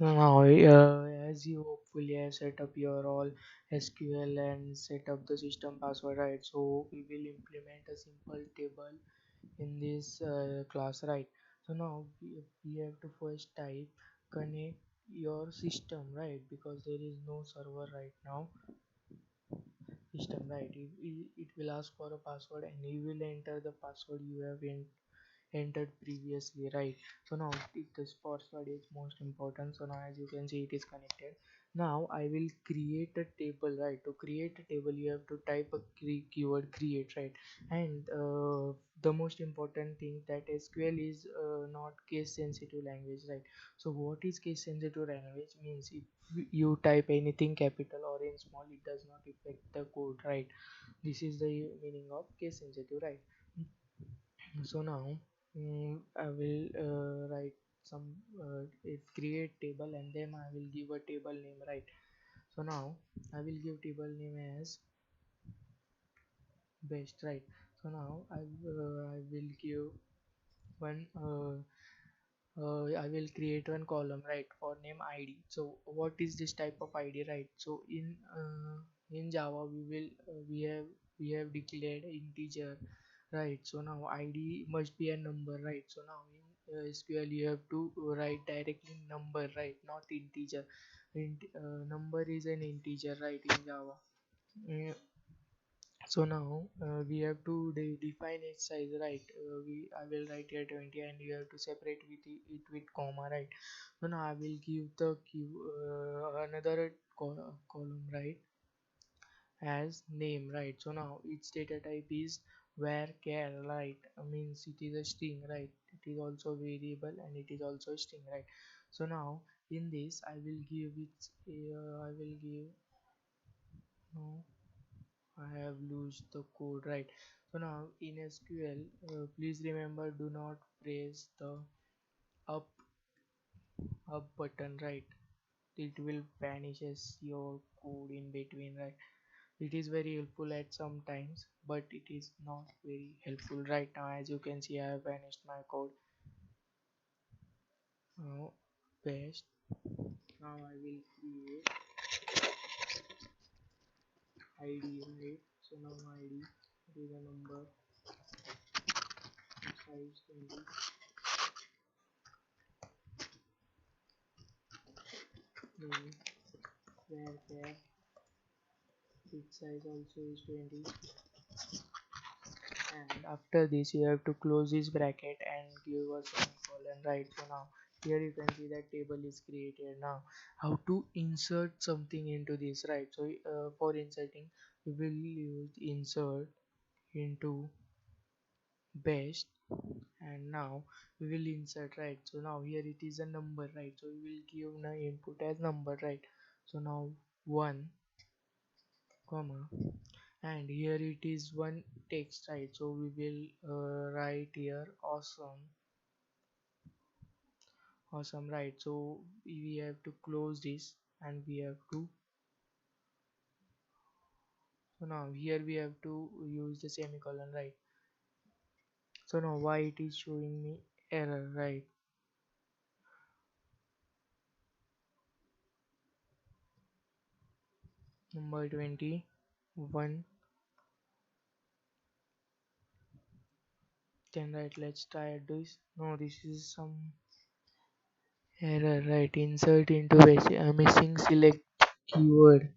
Now, as you hopefully have set up your all SQL and set up the system password, right? So we will implement a simple table in this class, right? So now we have to first type connect your system, right? Because there is no server right now system, right? It will ask for a password and you will enter the password you have entered previously, right? So now this password is most important. So now as you can see it is connected. Now I will create a table, right? To create a table you have to type a keyword create, right? And the most important thing that SQL is not case sensitive language, right? So what is case sensitive language means if you type anything capital or in small it does not affect the code, right? This is the meaning of case sensitive, right? So now I will write some it create table and then I will give a table name, right? So now I will give table name as best, right? So now I will give one I will create one column, right, for name ID. So what is this type of ID, right? So in Java we have declared integer, right? So now ID must be a number, right? So now in SQL you have to write directly number, right, not integer. Number is an integer, right, in Java. Mm, so now we have to define its size, right? I will write here 20 and you have to separate it with comma, right? So now I will give the another column, right, as name, right? So now its data type is var right? Means it is a string, right? It is also variable and it is also a string, right? So now in this I will give it I will give no I have lost the code, right? So now in SQL, please remember do not press the up up button, right? It will vanishes your code in between, right? It is very helpful at some times, but it is not very helpful right now. As you can see, I have vanished my code. Now paste. Now I will create ID, right? So now ID is a number, size 20, name, where its size also is 20, and after this you have to close this bracket and give a semicolon, right? So now here you can see that table is created. Now how to insert something into this, right? So for inserting we will use insert into best, and now we will insert, right? So now here it is a number, right? So we will give the input as number, right? So now 1 comma, and here it is one text, right? So we will write here awesome, right? So we have to close this and we have to, so now here we have to use the semicolon, right? So now why it is showing me error, right? Number 21, then right, let's try this. No, this is some error, right? Insert into missing select keyword.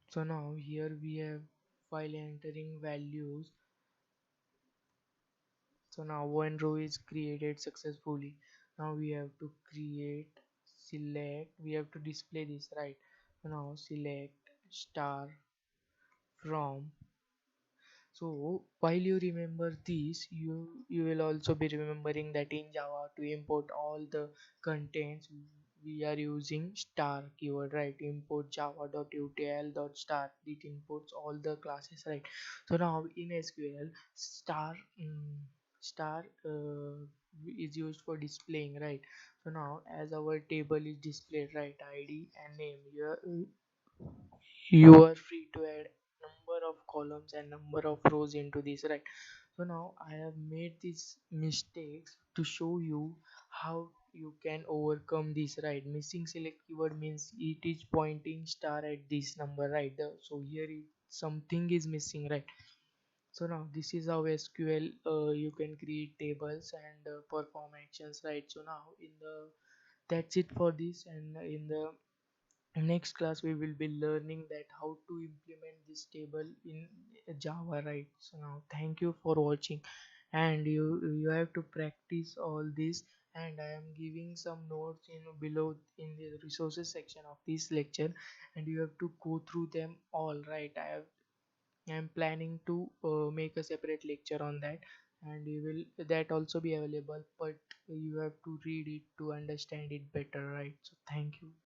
So now here we have while entering values. So now one row is created successfully. Now we have to we have to display this, right? So now select star from. So while you remember this, you will also be remembering that in Java to import all the contents we are using star keyword, right? Import java.utl.star, it imports all the classes, right? So now in SQL star is used for displaying, right? So now as our table is displayed, right, ID and name, you are free to add number of columns and number of rows into this, right? So now I have made these mistakes to show you how you can overcome this, right? Missing select keyword means it is pointing star at this number, right? So here something is missing, right? So now this is how SQL you can create tables and perform actions, right? So now in the that's it for this, and in the next class we will be learning that how to implement this table in Java, right? So now thank you for watching, and you have to practice all this, and I am giving some notes in below in the resources section of this lecture, and you have to go through them all, right? I'm planning to make a separate lecture on that, and you will that also be available, but you have to read it to understand it better, right? So thank you.